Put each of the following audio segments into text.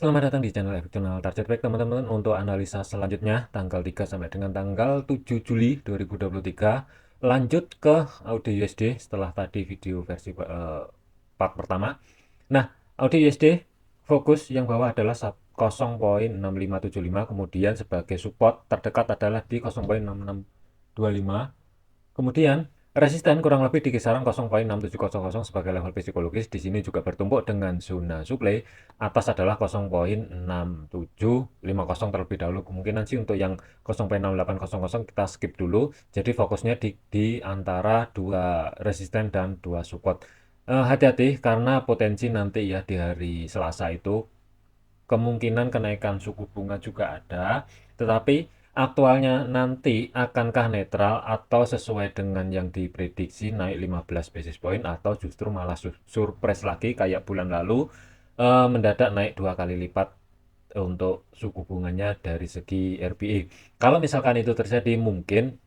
Selamat datang di channel Efeksional Target Break teman-teman. Untuk analisa selanjutnya tanggal 3 sampai dengan tanggal 7 Juli 2023, lanjut ke audio USD setelah tadi video versi part pertama. Nah, audio USD fokus yang bawah adalah 0,6575, kemudian sebagai support terdekat adalah di 0,6625. Kemudian resisten kurang lebih di kisaran 0,6700 sebagai level psikologis. Di sini juga bertumpuk dengan zona supply. Atas adalah 0,6750 terlebih dahulu. Kemungkinan sih untuk yang 0,6800 kita skip dulu. Jadi fokusnya di antara dua resisten dan dua support. Hati-hati karena potensi nanti ya di hari Selasa itu kemungkinan kenaikan suku bunga juga ada, tetapi aktualnya nanti akankah netral atau sesuai dengan yang diprediksi naik 15 basis point atau justru malah surprise lagi kayak bulan lalu, mendadak naik 2 kali lipat untuk suku bunganya dari segi RBI. Kalau misalkan itu terjadi, mungkin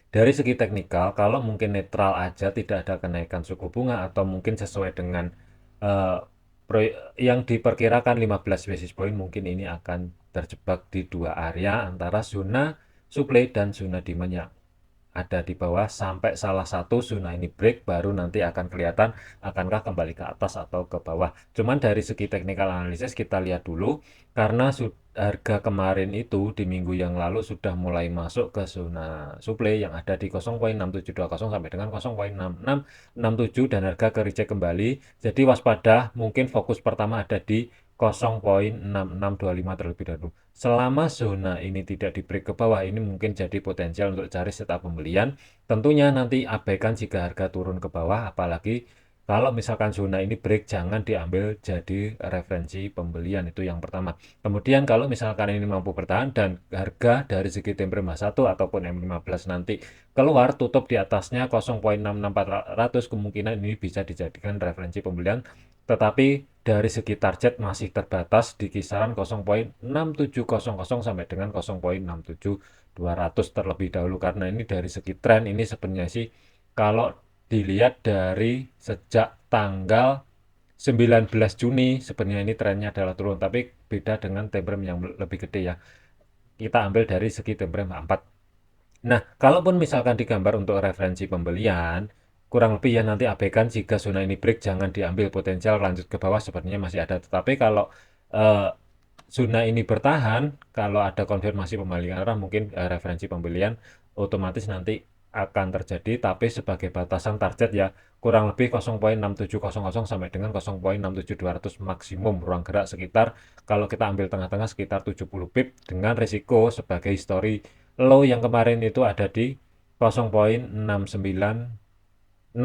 dari segi teknikal, kalau mungkin netral aja tidak ada kenaikan suku bunga atau mungkin sesuai dengan eh, yang diperkirakan 15 basis point, mungkin ini akan terjebak di dua area antara zona supply dan zona demand yang ada di bawah sampai salah satu zona ini break, baru nanti akan kelihatan akankah kembali ke atas atau ke bawah. Cuman dari segi technical analysis kita lihat dulu, karena harga kemarin itu di minggu yang lalu sudah mulai masuk ke zona supply yang ada di 0,6720 sampai dengan 0,6667 dan harga ke reject kembali. Jadi waspada, mungkin fokus pertama ada di 0,6625 terlebih dahulu. Selama zona ini tidak di break ke bawah, ini mungkin jadi potensial untuk cari setup pembelian. Tentunya nanti abaikan jika harga turun ke bawah, apalagi kalau misalkan zona ini break, jangan diambil jadi referensi pembelian, itu yang pertama. Kemudian kalau misalkan ini mampu bertahan dan harga dari segi temper 1 ataupun M15 nanti keluar tutup di atasnya 0,66400, kemungkinan ini bisa dijadikan referensi pembelian, tetapi dari segi target masih terbatas di kisaran 0,6700 sampai dengan 0,67200 terlebih dahulu, karena ini dari segi tren ini sebenarnya sih kalau dilihat dari sejak tanggal 19 Juni sebenarnya ini trennya adalah turun, tapi beda dengan time frame yang lebih gede ya. Kita ambil dari segi time frame 4. Nah, kalaupun misalkan digambar untuk referensi pembelian, kurang lebih ya nanti abaikan jika zona ini break, jangan diambil, potensial lanjut ke bawah sepertinya masih ada. Tetapi kalau eh, zona ini bertahan, kalau ada konfirmasi pembalikan arah, mungkin referensi pembelian otomatis nanti akan terjadi, tapi sebagai batasan target ya kurang lebih 0,6700 sampai dengan 0,67200 maksimum ruang gerak sekitar, kalau kita ambil tengah-tengah sekitar 70 pip dengan risiko sebagai histori low yang kemarin itu ada di 0,6595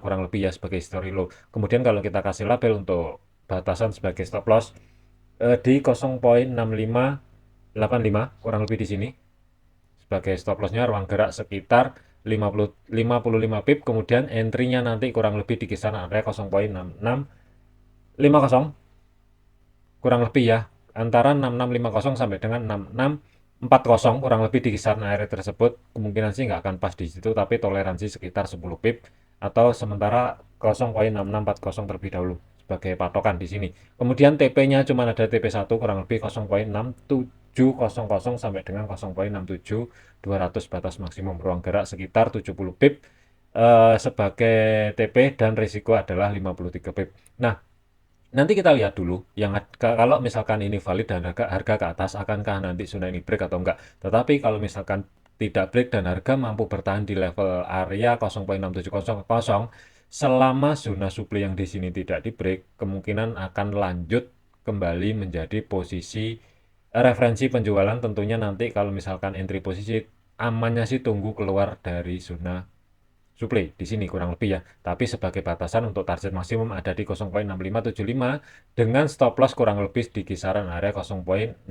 kurang lebih ya sebagai history low. Kemudian kalau kita kasih label untuk batasan sebagai stop loss di 0,6585 kurang lebih di sini sebagai stop lossnya ruang gerak sekitar 55 pip, kemudian entry-nya nanti kurang lebih di kisaran area 0,6650 kurang lebih ya, antara 6650 sampai dengan 6640 kurang lebih di kisaran area tersebut. Kemungkinan sih nggak akan pas di situ, tapi toleransi sekitar 10 pip atau sementara 0,6640 terlebih dahulu sebagai patokan di sini. Kemudian TP-nya cuma ada TP1 kurang lebih 0,6700 sampai dengan 0,67200 batas maksimum ruang gerak sekitar 70 pip sebagai TP dan risiko adalah 53 pip. Nah, nanti kita lihat dulu yang kalau misalkan ini valid dan harga ke atas, akankah nanti zona ini break atau enggak. Tetapi kalau misalkan tidak break dan harga mampu bertahan di level area 0,6700 selama zona supply yang di sini tidak di break, kemungkinan akan lanjut kembali menjadi posisi referensi penjualan. Tentunya nanti kalau misalkan entry posisi amannya sih tunggu keluar dari zona supply di sini kurang lebih ya. Tapi sebagai batasan untuk target maksimum ada di 0,6575 dengan stop loss kurang lebih di kisaran area 0,67300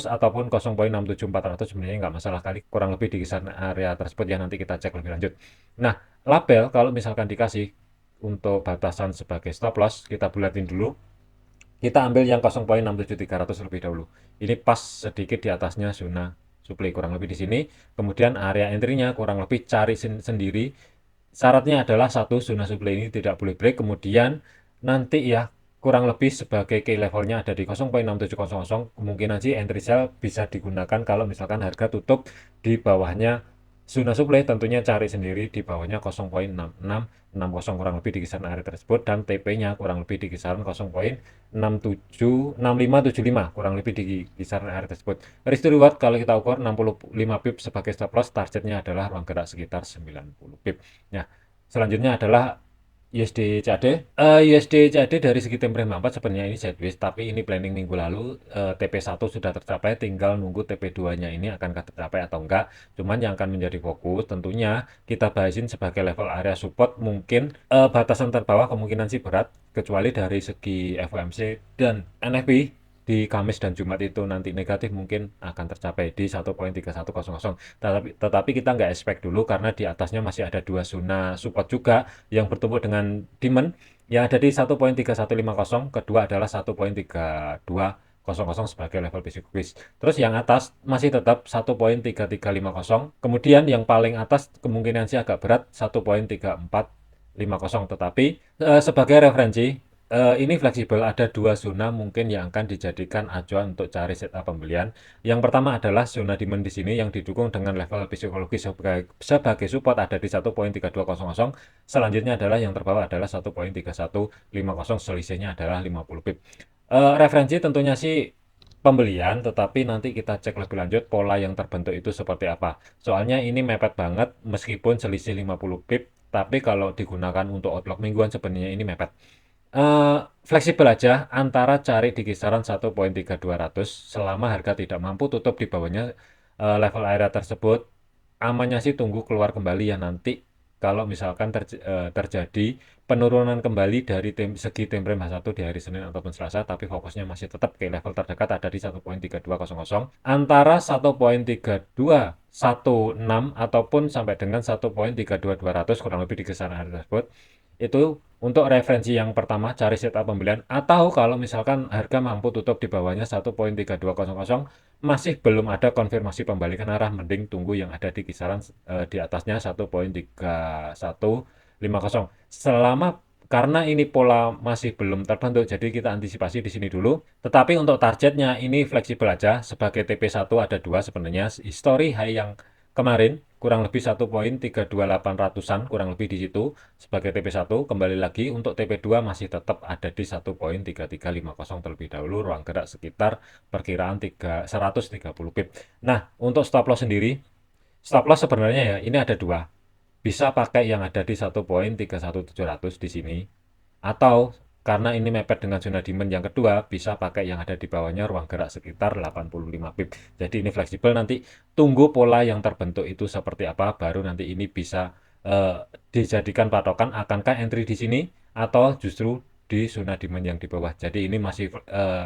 ataupun 0,67400, sebenarnya nggak masalah kali, kurang lebih di kisaran area tersebut ya, nanti kita cek lebih lanjut. Nah, label kalau misalkan dikasih untuk batasan sebagai stop loss, kita bulatin dulu. Kita ambil yang 0,67300 lebih dahulu. Ini pas sedikit di atasnya zona supply kurang lebih di sini. Kemudian area entry-nya kurang lebih cari sendiri. Syaratnya adalah satu, zona supply ini tidak boleh break. Kemudian nanti ya kurang lebih sebagai key levelnya ada di 0,6700, kemungkinan sih entry sell bisa digunakan kalau misalkan harga tutup di bawahnya zona supply. Tentunya cari sendiri di bawahnya 0,6660 kurang lebih di kisaran area tersebut, dan TP-nya kurang lebih di kisaran 0,6575 kurang lebih di kisaran area tersebut. Risk to reward kalau kita ukur 65 pip sebagai stop loss, targetnya adalah ruang gerak sekitar 90 pip. Nah, selanjutnya adalah USD CAD. USD CAD dari segi time frame 4 sebenarnya ini sideways, tapi ini planning minggu lalu TP1 sudah tercapai, tinggal nunggu TP2-nya ini akankah tercapai atau enggak. Cuman yang akan menjadi fokus tentunya kita bahasin sebagai level area support, mungkin batasan terbawah kemungkinan sih berat, kecuali dari segi FOMC dan NFP di Kamis dan Jumat itu nanti negatif, mungkin akan tercapai di 1,3100. Tetapi kita nggak expect dulu karena di atasnya masih ada dua zona support juga yang bertemu dengan demand yang ada di 1,3150, kedua adalah 1,3200 sebagai level psikologis. Terus yang atas masih tetap 1,3350, kemudian yang paling atas kemungkinan sih agak berat 1,3450, tetapi sebagai referensi ini fleksibel, ada dua zona mungkin yang akan dijadikan acuan untuk cari setup pembelian. Yang pertama adalah zona demand di sini yang didukung dengan level psikologis sebagai support ada di 1,3200. Selanjutnya adalah yang terbawah adalah 1,3150, selisihnya adalah 50 pip. Referensi tentunya sih pembelian, tetapi nanti kita cek lebih lanjut pola yang terbentuk itu seperti apa. Soalnya ini mepet banget meskipun selisih 50 pip, tapi kalau digunakan untuk outlook mingguan sebenarnya ini mepet. Fleksibel aja antara cari di kisaran 1,3200 selama harga tidak mampu tutup di bawahnya level area tersebut. Amannya sih tunggu keluar kembali ya nanti kalau misalkan terjadi penurunan kembali dari segi time frame H1 di hari Senin ataupun Selasa, tapi fokusnya masih tetap ke level terdekat ada di 1,3200, antara 1,3216 ataupun sampai dengan 1,32200 kurang lebih di kisaran harga tersebut. Itu untuk referensi yang pertama, cari setup pembelian, atau kalau misalkan harga mampu tutup di bawahnya 1,3200 masih belum ada konfirmasi pembalikan arah, mending tunggu yang ada di kisaran di atasnya 1,3150. Selama karena ini pola masih belum terbentuk, jadi kita antisipasi di sini dulu. Tetapi untuk targetnya ini fleksibel aja. Sebagai TP1 ada dua sebenarnya. History high yang kemarin kurang lebih 1,32800-an kurang lebih di situ sebagai TP1. Kembali lagi untuk TP2 masih tetap ada di 1,3350 terlebih dahulu, ruang gerak sekitar perkiraan 130 pip. Nah, untuk stop loss sendiri, stop loss sebenarnya ya ini ada dua. Bisa pakai yang ada di 1,31700 di sini, atau karena ini mepet dengan zona demand yang kedua, bisa pakai yang ada di bawahnya ruang gerak sekitar 85 pip. Jadi ini fleksibel, nanti tunggu pola yang terbentuk itu seperti apa, baru nanti ini bisa dijadikan patokan akankah entry di sini atau justru di zona demand yang di bawah. Jadi ini masih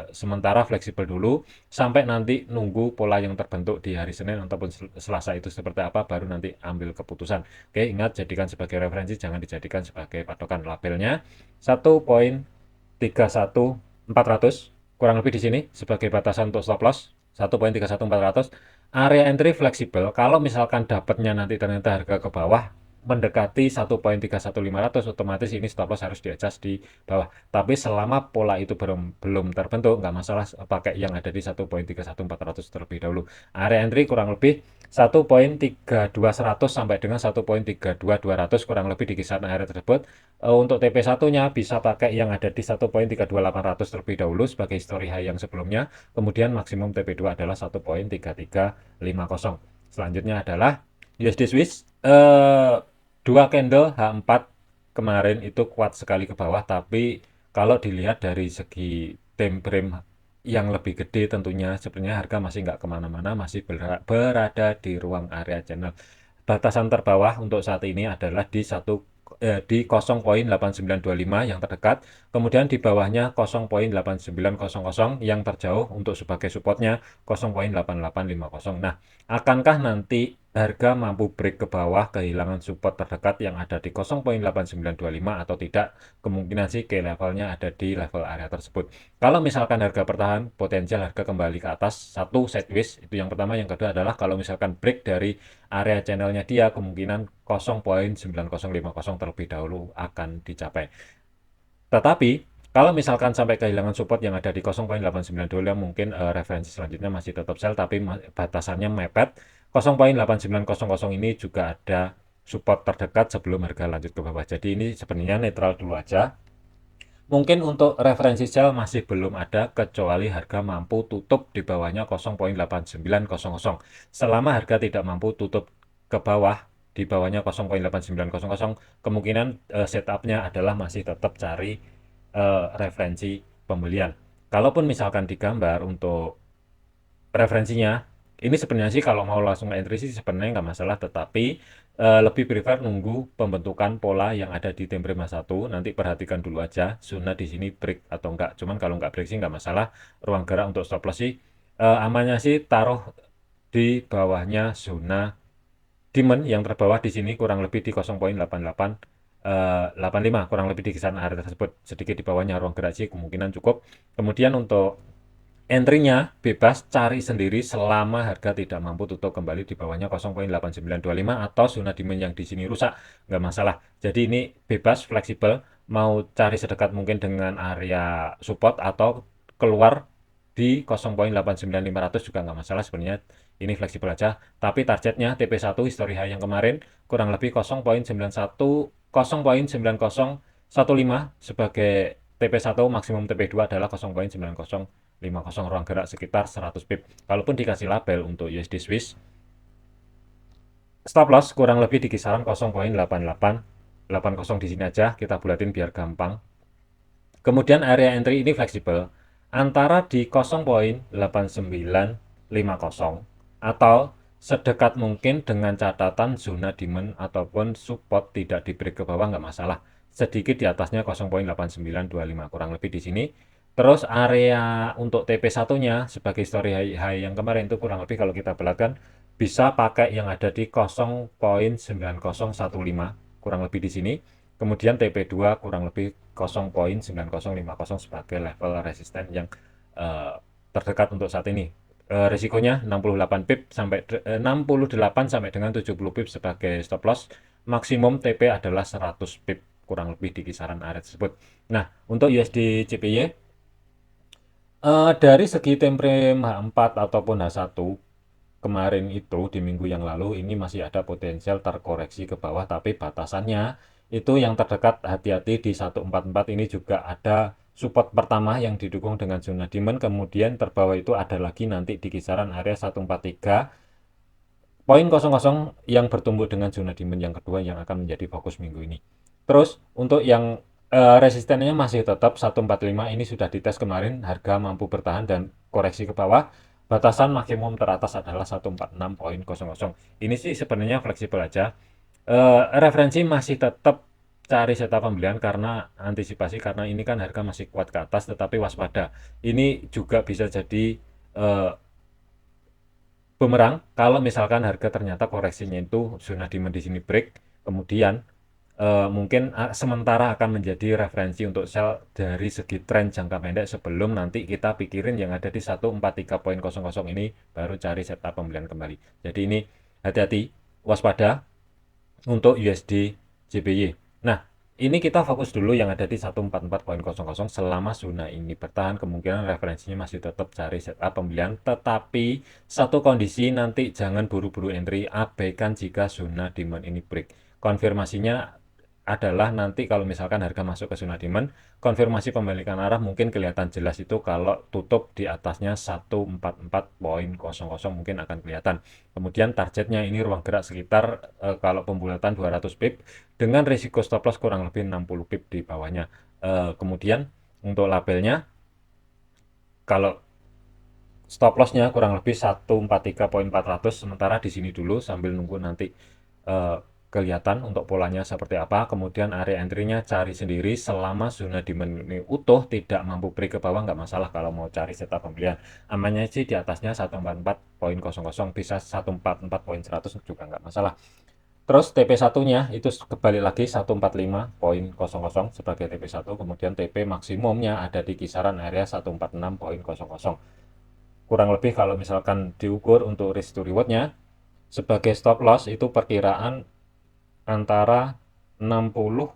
sementara fleksibel dulu sampai nanti nunggu pola yang terbentuk di hari Senin ataupun Selasa itu seperti apa, baru nanti ambil keputusan. Oke, ingat jadikan sebagai referensi, jangan dijadikan sebagai patokan. Labelnya 1,31400 kurang lebih di sini sebagai batasan untuk stop loss. 1,31400 area entry fleksibel. Kalau misalkan dapatnya nanti ternyata harga ke bawah mendekati 1,31500, otomatis ini stop loss harus di-adjust di bawah. Tapi selama pola itu belum terbentuk, nggak masalah pakai yang ada di 1,31400 terlebih dahulu. Area entry kurang lebih 1,32100 sampai dengan 1,32200 kurang lebih di kisaran area tersebut. Untuk TP1-nya bisa pakai yang ada di 1,32800 terlebih dahulu sebagai history high yang sebelumnya. Kemudian maksimum TP2 adalah 1,3350. Selanjutnya adalah USD Swiss. Dua candle H4 kemarin itu kuat sekali ke bawah, tapi kalau dilihat dari segi time frame yang lebih gede tentunya sebenarnya harga masih nggak kemana-mana, masih berada di ruang area channel. Batasan terbawah untuk saat ini adalah di 0,8925 yang terdekat, kemudian di bawahnya 0,8900 yang terjauh untuk sebagai supportnya 0,8850. Nah, akankah nanti harga mampu break ke bawah kehilangan support terdekat yang ada di 0,8925 atau tidak? Kemungkinan sih ke levelnya ada di level area tersebut. Kalau misalkan harga bertahan, potensial harga kembali ke atas, satu sideways, itu yang pertama. Yang kedua adalah kalau misalkan break dari area channelnya dia, kemungkinan 0,9050 terlebih dahulu akan dicapai. Tetapi Kalau misalkan sampai kehilangan support yang ada di 0,892 mungkin referensi selanjutnya masih tetap sell tapi batasannya mepet. 0,8900 ini juga ada support terdekat sebelum harga lanjut ke bawah. Jadi ini sebenarnya netral dulu aja. Mungkin untuk referensi sell masih belum ada kecuali harga mampu tutup di bawahnya 0,8900. Selama harga tidak mampu tutup ke bawah di bawahnya 0,8900, kemungkinan setupnya adalah masih tetap cari referensi pembelian. Kalaupun misalkan digambar untuk referensinya, ini sebenarnya sih kalau mau langsung entry sih sebenarnya nggak masalah, tetapi lebih prefer nunggu pembentukan pola yang ada di time frame 1. Nanti perhatikan dulu aja zona di sini break atau enggak. Cuman kalau nggak break sih nggak masalah. Ruang gerak untuk stop loss sih amannya sih taruh di bawahnya zona demand yang terbawah di sini kurang lebih di 0,8885, kurang lebih di kisaran area tersebut, sedikit di bawahnya ruang gerak sih kemungkinan cukup. Kemudian untuk entry-nya bebas cari sendiri selama harga tidak mampu tutup kembali di bawahnya 0,8925 atau zona demand yang di sini rusak, nggak masalah. Jadi ini bebas, fleksibel, mau cari sedekat mungkin dengan area support atau keluar di 0,89500 juga nggak masalah sebenarnya. Ini fleksibel aja, tapi targetnya TP1 history high yang kemarin kurang lebih 0,9015 sebagai TP1, maksimum TP2 adalah 0,9050 ruang gerak sekitar 100 pip. Kalaupun dikasih label untuk USD Swiss, stop loss kurang lebih di kisaran 0,8880 di sini aja, kita bulatin biar gampang. Kemudian area entry ini fleksibel antara di 0,8950 atau sedekat mungkin dengan catatan zona demand ataupun support tidak di break ke bawah nggak masalah. Sedikit di atasnya 0,8925 kurang lebih di sini. Terus area untuk TP1-nya sebagai story high yang kemarin itu kurang lebih kalau kita belakang bisa pakai yang ada di 0,9015 kurang lebih di sini. Kemudian TP2 kurang lebih 0,9050 sebagai level resisten yang terdekat untuk saat ini. Risikonya 68 pip sampai 68 sampai dengan 70 pip sebagai stop loss. Maksimum TP adalah 100 pip kurang lebih di kisaran area tersebut. Nah, untuk USD CPY dari segi time frame H4 ataupun H1 kemarin itu di minggu yang lalu ini masih ada potensial terkoreksi ke bawah, tapi batasannya itu yang terdekat hati-hati di 144 ini juga ada support pertama yang didukung dengan zona demand, kemudian terbawah itu ada lagi nanti di kisaran area 143.00 yang bertumbuh dengan zona demand yang kedua yang akan menjadi fokus minggu ini. Terus untuk yang resistennya masih tetap 145 ini sudah dites kemarin, harga mampu bertahan dan koreksi ke bawah. Batasan maksimum teratas adalah 146.00. Ini sih sebenarnya fleksibel aja. Referensi masih tetap cari setup pembelian karena antisipasi, karena ini kan harga masih kuat ke atas, tetapi waspada. Ini juga bisa jadi bumerang kalau misalkan harga ternyata koreksinya itu zona demand di sini break, kemudian mungkin sementara akan menjadi referensi untuk sell dari segi tren jangka pendek sebelum nanti kita pikirin yang ada di 143.00 ini baru cari setup pembelian kembali. Jadi ini hati-hati, waspada untuk USD JPY. Nah, ini kita fokus dulu yang ada di 144.00. Selama zona ini bertahan, kemungkinan referensinya masih tetap cari setup pembelian, tetapi satu kondisi nanti jangan buru-buru entry, abaikan jika zona demand ini break. Konfirmasinya adalah nanti kalau misalkan harga masuk ke zona demand, konfirmasi pembalikan arah mungkin kelihatan jelas itu kalau tutup di atasnya 144.00 mungkin akan kelihatan. Kemudian targetnya ini ruang gerak sekitar kalau pembulatan 200 pip dengan risiko stop loss kurang lebih 60 pip di bawahnya. Kemudian untuk labelnya, kalau stop lossnya kurang lebih 143.400, sementara di sini dulu sambil nunggu nanti kelihatan untuk polanya seperti apa. Kemudian area entry-nya cari sendiri selama zona demand ini utuh, tidak mampu break ke bawah nggak masalah kalau mau cari setup pembelian. Amannya sih di atasnya 144.00, bisa 144.100 juga nggak masalah. Terus TP1-nya itu kembali lagi 145.00 sebagai TP1, kemudian TP maksimumnya ada di kisaran area 146.00. Kurang lebih kalau misalkan diukur untuk risk to reward-nya sebagai stop loss itu perkiraan antara 67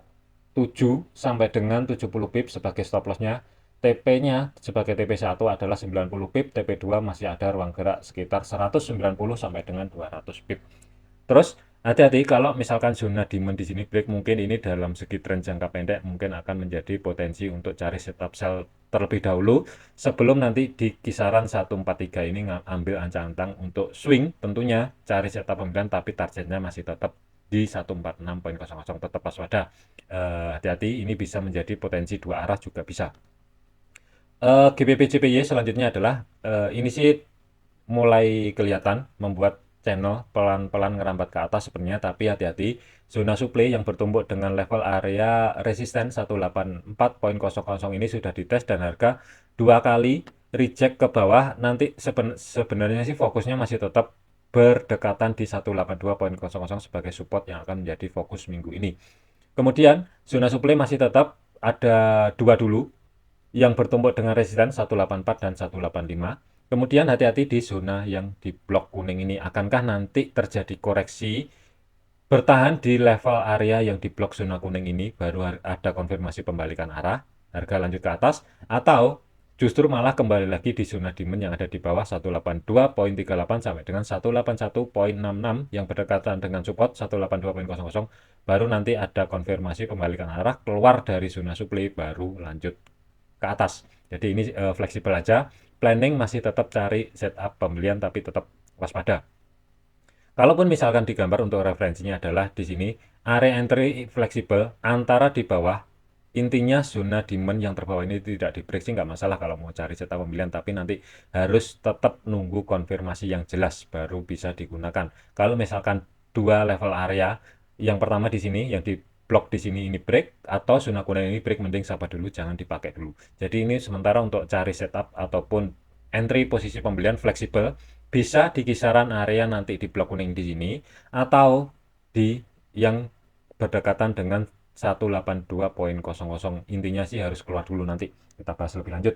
7 sampai dengan 70 pip sebagai stop loss-nya. TP-nya sebagai TP1 adalah 90 pip, TP2 masih ada ruang gerak sekitar 190 sampai dengan 200 pip. Terus hati-hati kalau misalkan zona demand di sini break, mungkin ini dalam segi tren jangka pendek mungkin akan menjadi potensi untuk cari setup sell terlebih dahulu sebelum nanti di kisaran 143 ini ambil ancang-ancang untuk swing, tentunya cari setup pembelian tapi targetnya masih tetap di 146.00, tetap waspada. Hati-hati, ini bisa menjadi potensi dua arah juga bisa. GBP JPY selanjutnya adalah ini sih mulai kelihatan membuat channel pelan-pelan ngerambat ke atas sebenarnya, tapi hati-hati, zona supply yang bertumbuk dengan level area resisten 184.00 ini sudah dites dan harga dua kali reject ke bawah. Nanti sebenarnya sih fokusnya masih tetap berdekatan di 182.00 sebagai support yang akan menjadi fokus minggu ini. Kemudian zona supply masih tetap ada dua dulu yang bertumpuk dengan resisten 184 dan 185. Kemudian hati-hati di zona yang di blok kuning ini. Akankah nanti terjadi koreksi bertahan di level area yang di blok zona kuning ini, baru ada konfirmasi pembalikan arah, harga lanjut ke atas, atau justru malah kembali lagi di zona demand yang ada di bawah 182.38 sampai dengan 181.66 yang berdekatan dengan support 182.00, baru nanti ada konfirmasi pembalikan arah, keluar dari zona supply, baru lanjut ke atas. Jadi ini fleksibel aja. Planning masih tetap cari setup pembelian tapi tetap waspada. Kalaupun misalkan digambar untuk referensinya adalah di sini area entry fleksibel antara di bawah. Intinya zona demand yang terbawah ini tidak di break sih nggak masalah kalau mau cari setup pembelian, tapi nanti harus tetap nunggu konfirmasi yang jelas baru bisa digunakan. Kalau misalkan dua level area, yang pertama di sini yang di blok di sini ini break, atau zona kuning ini break, mending sabar dulu, jangan dipakai dulu. Jadi ini sementara untuk cari setup ataupun entry posisi pembelian fleksibel bisa di kisaran area nanti di blok kuning di sini atau di yang berdekatan dengan 182.00. Intinya sih harus keluar dulu, nanti kita bahas lebih lanjut.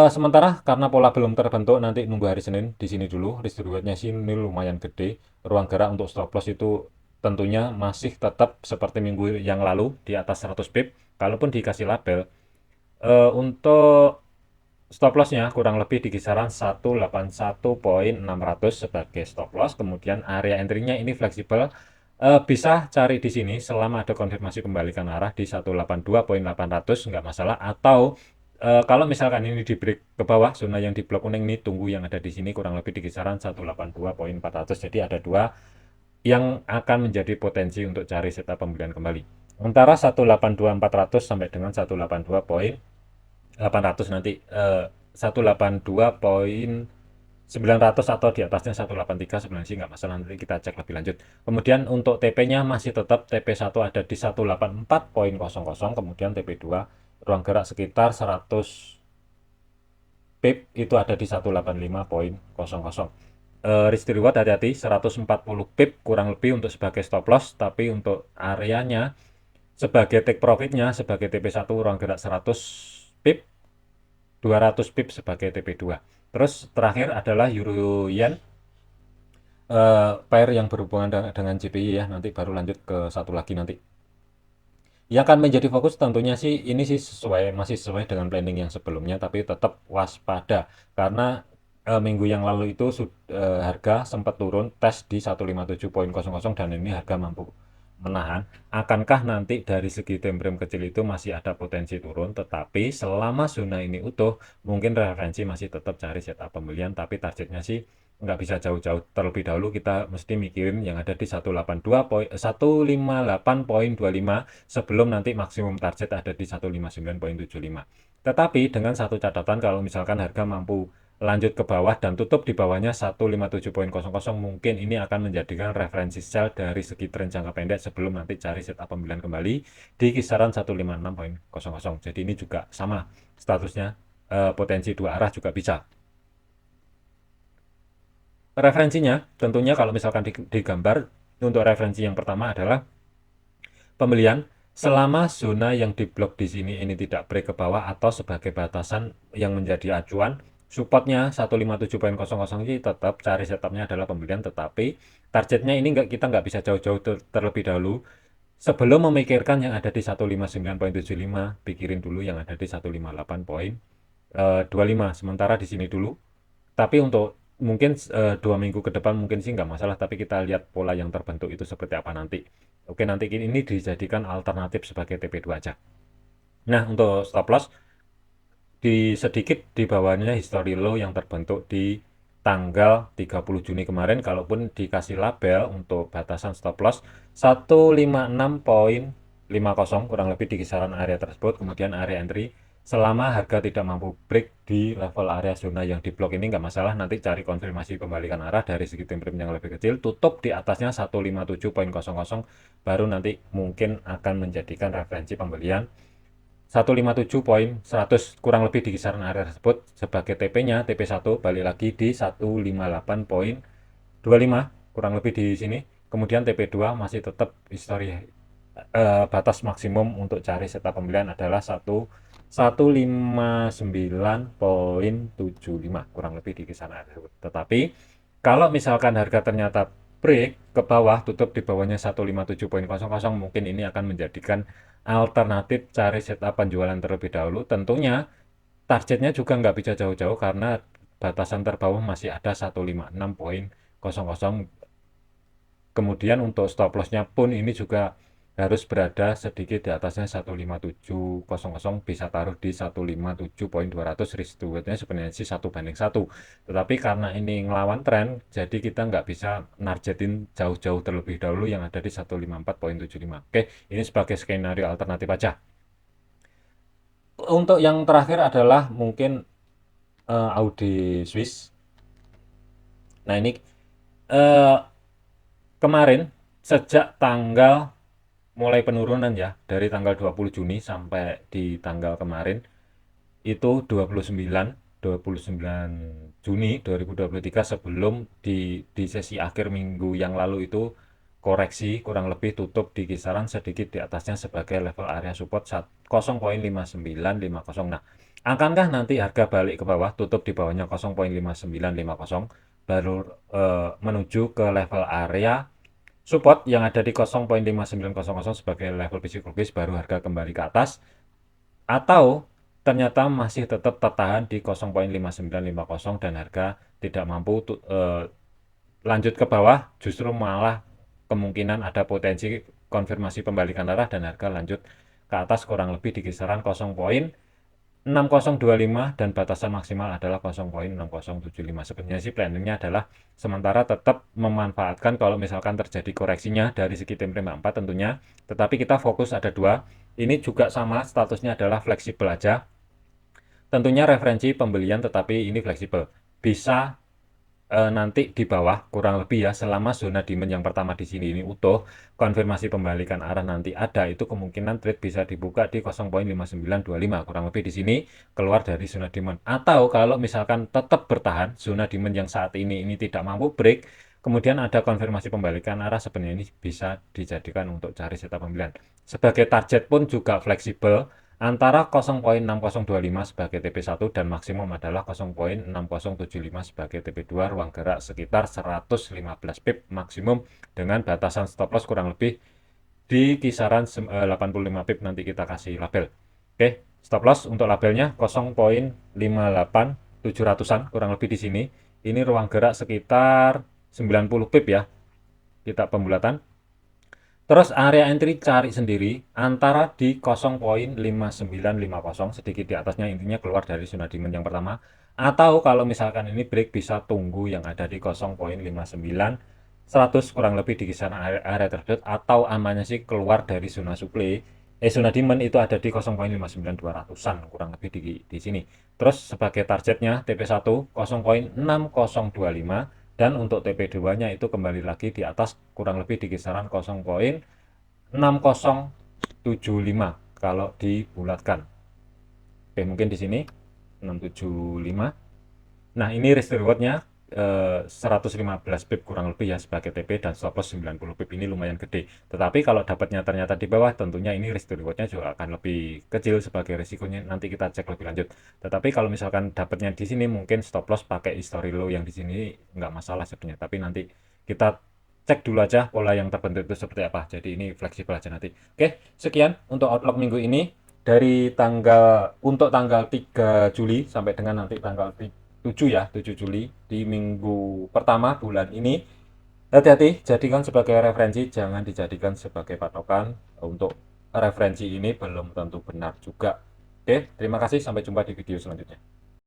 Sementara karena pola belum terbentuk, nanti nunggu hari Senin di sini dulu. Risk rewardnya sih ini lumayan gede. Ruang gerak untuk stop loss itu tentunya masih tetap seperti minggu yang lalu di atas 100 pip. Kalaupun dikasih label, untuk stop lossnya kurang lebih di kisaran 181.600 sebagai stop loss. Kemudian area entry-nya ini fleksibel, bisa cari di sini selama ada konfirmasi pembalikan arah di 182.800 nggak masalah. Atau kalau misalkan ini di break ke bawah, zona yang di blok kuning ini tunggu yang ada di sini kurang lebih di kisaran 182.400. Jadi ada dua yang akan menjadi potensi untuk cari setup pembelian kembali. Antara 182.400 sampai dengan 182.800 nanti 182.900 atau di atasnya 183 sebenarnya sih nggak masalah, nanti kita cek lebih lanjut. Kemudian untuk TP-nya masih tetap TP1 ada di 184.00, kemudian TP2 ruang gerak sekitar 100 pip itu ada di 185.00. Risk reward hati-hati 140 pip kurang lebih untuk sebagai stop loss, tapi untuk areanya sebagai take profitnya sebagai TP1 ruang gerak 100 pip, 200 pip sebagai TP2. Terus terakhir adalah Euro Yen, pair yang berhubungan dengan JPY ya, nanti baru lanjut ke satu lagi nanti. Yang akan menjadi fokus tentunya sih ini sih masih sesuai dengan planning yang sebelumnya, tapi tetap waspada karena minggu yang lalu itu harga sempat turun tes di 157.00 dan ini harga mampu menahan. Akankah nanti dari segi time frame kecil itu masih ada potensi turun, tetapi selama zona ini utuh mungkin referensi masih tetap cari setup pembelian, tapi targetnya sih nggak bisa jauh-jauh. Terlebih dahulu kita mesti mikirin yang ada di 158.25 sebelum nanti maksimum target ada di 159.75. Tetapi dengan satu catatan, kalau misalkan harga mampu lanjut ke bawah dan tutup di bawahnya 157.00, mungkin ini akan menjadikan referensi sell dari segi tren jangka pendek sebelum nanti cari setup pembelian kembali di kisaran 156.00. Jadi ini juga sama statusnya, potensi dua arah juga bisa. Referensinya tentunya kalau misalkan digambar, untuk referensi yang pertama adalah pembelian selama zona yang di blok di sini ini tidak break ke bawah atau sebagai batasan yang menjadi acuan. Supportnya 157.00 ini tetap cari setupnya adalah pembelian, tetapi targetnya ini kita nggak bisa jauh-jauh terlebih dahulu. sebelum memikirkan yang ada di 159.75, pikirin dulu yang ada di 158.25. Sementara di sini dulu. Tapi untuk mungkin 2 minggu ke depan mungkin sih nggak masalah, tapi kita lihat pola yang terbentuk itu seperti apa nanti. Oke, nanti ini dijadikan alternatif sebagai TP2 aja. Nah, untuk stop loss di sedikit di bawahnya history low yang terbentuk di tanggal 30 Juni kemarin, kalaupun dikasih label untuk batasan stop loss 156.50 kurang lebih di kisaran area tersebut, kemudian area entry selama harga tidak mampu break di level area zona yang di blok ini nggak masalah, nanti cari konfirmasi pembalikan arah dari segi time frame yang lebih kecil, tutup di atasnya 157.00 baru nanti mungkin akan menjadikan referensi pembelian 157.100 kurang lebih di kisaran area tersebut sebagai TP-nya, TP1 balik lagi di 158.25 kurang lebih di sini. Kemudian TP2 masih tetap histori batas maksimum untuk cari setup pembelian adalah 159.75 kurang lebih di kisaran area tersebut. Tetapi kalau misalkan harga ternyata break ke bawah, tutup di bawahnya 157.00, mungkin ini akan menjadikan alternatif cari setup penjualan terlebih dahulu. Tentunya targetnya juga nggak bisa jauh-jauh karena batasan terbawah masih ada 156.00. Kemudian untuk stop lossnya pun ini juga harus berada sedikit di atasnya 157.00, bisa taruh di 157.200, risk to reward-nya sebenarnya sih 1:1. Tetapi karena ini ngelawan tren, jadi kita nggak bisa nargetin jauh-jauh terlebih dahulu yang ada di 154.75. Oke, ini sebagai skenario alternatif aja. Untuk yang terakhir adalah mungkin Audi Swiss. Nah ini eh, kemarin sejak tanggal mulai penurunan ya, dari tanggal 20 Juni sampai di tanggal kemarin itu 29 Juni 2023, sebelum di sesi akhir minggu yang lalu itu koreksi kurang lebih tutup di kisaran sedikit di atasnya sebagai level area support 0.5950. Nah, akankah nanti harga balik ke bawah tutup di bawahnya 0.5950 baru menuju ke level area support yang ada di 0.5900 sebagai level psikologis, baru harga kembali ke atas, atau ternyata masih tetap tertahan di 0.5950 dan harga tidak mampu lanjut ke bawah, justru malah kemungkinan ada potensi konfirmasi pembalikan arah dan harga lanjut ke atas kurang lebih di kisaran 0.6025 dan batasan maksimal adalah 0.6075. Sebenarnya sih planningnya adalah sementara tetap memanfaatkan kalau misalkan terjadi koreksinya dari segi time frame 4 tentunya, tetapi kita fokus ada dua. Ini juga sama statusnya adalah fleksibel aja. Tentunya referensi pembelian tetapi ini fleksibel. Bisa nanti di bawah kurang lebih ya, selama zona demand yang pertama di sini ini utuh, konfirmasi pembalikan arah nanti ada, itu kemungkinan trade bisa dibuka di 0.5925 kurang lebih di sini, keluar dari zona demand. Atau kalau misalkan tetap bertahan zona demand yang saat ini tidak mampu break, kemudian ada konfirmasi pembalikan arah, sebenarnya ini bisa dijadikan untuk cari setup pembelian. Sebagai target pun juga fleksibel antara 0.6025 sebagai TP1 dan maksimum adalah 0.6075 sebagai TP2, ruang gerak sekitar 115 pip maksimum dengan batasan stop loss kurang lebih di kisaran 85 pip, nanti kita kasih label. Oke, stop loss untuk labelnya 0.58700-an kurang lebih di sini. Ini ruang gerak sekitar 90 pip ya, kita pembulatan. Terus area entry cari sendiri antara di 0.5950 sedikit di atasnya, intinya keluar dari zona demand yang pertama. Atau kalau misalkan ini break bisa tunggu yang ada di 0.59100 kurang lebih di kisaran area tersebut, atau amannya sih keluar dari zona supply. Zona demand itu ada di 0.59200-an kurang lebih di sini. Terus sebagai targetnya TP1 0.6025 dan untuk TP2-nya itu kembali lagi di atas kurang lebih di kisaran 0.6075 kalau dibulatkan. Oke, mungkin di sini 675. Nah, ini risk reward-nya 115 pip kurang lebih ya sebagai TP, dan stop loss 90 pip, ini lumayan gede. Tetapi kalau dapatnya ternyata di bawah, tentunya ini risk reward-nya juga akan lebih kecil sebagai risikonya, nanti kita cek lebih lanjut. Tetapi kalau misalkan dapatnya di sini, mungkin stop loss pakai history low yang di sini nggak masalah sebenarnya, tapi nanti kita cek dulu aja pola yang terbentuk itu seperti apa. Jadi ini fleksibel aja nanti. Oke, sekian untuk outlook minggu ini dari tanggal 3 Juli sampai dengan nanti tanggal 7 ya, 7 Juli di minggu pertama bulan ini. Hati-hati, jadikan sebagai referensi, jangan dijadikan sebagai patokan. Untuk referensi ini belum tentu benar juga. Oke, terima kasih, sampai jumpa di video selanjutnya.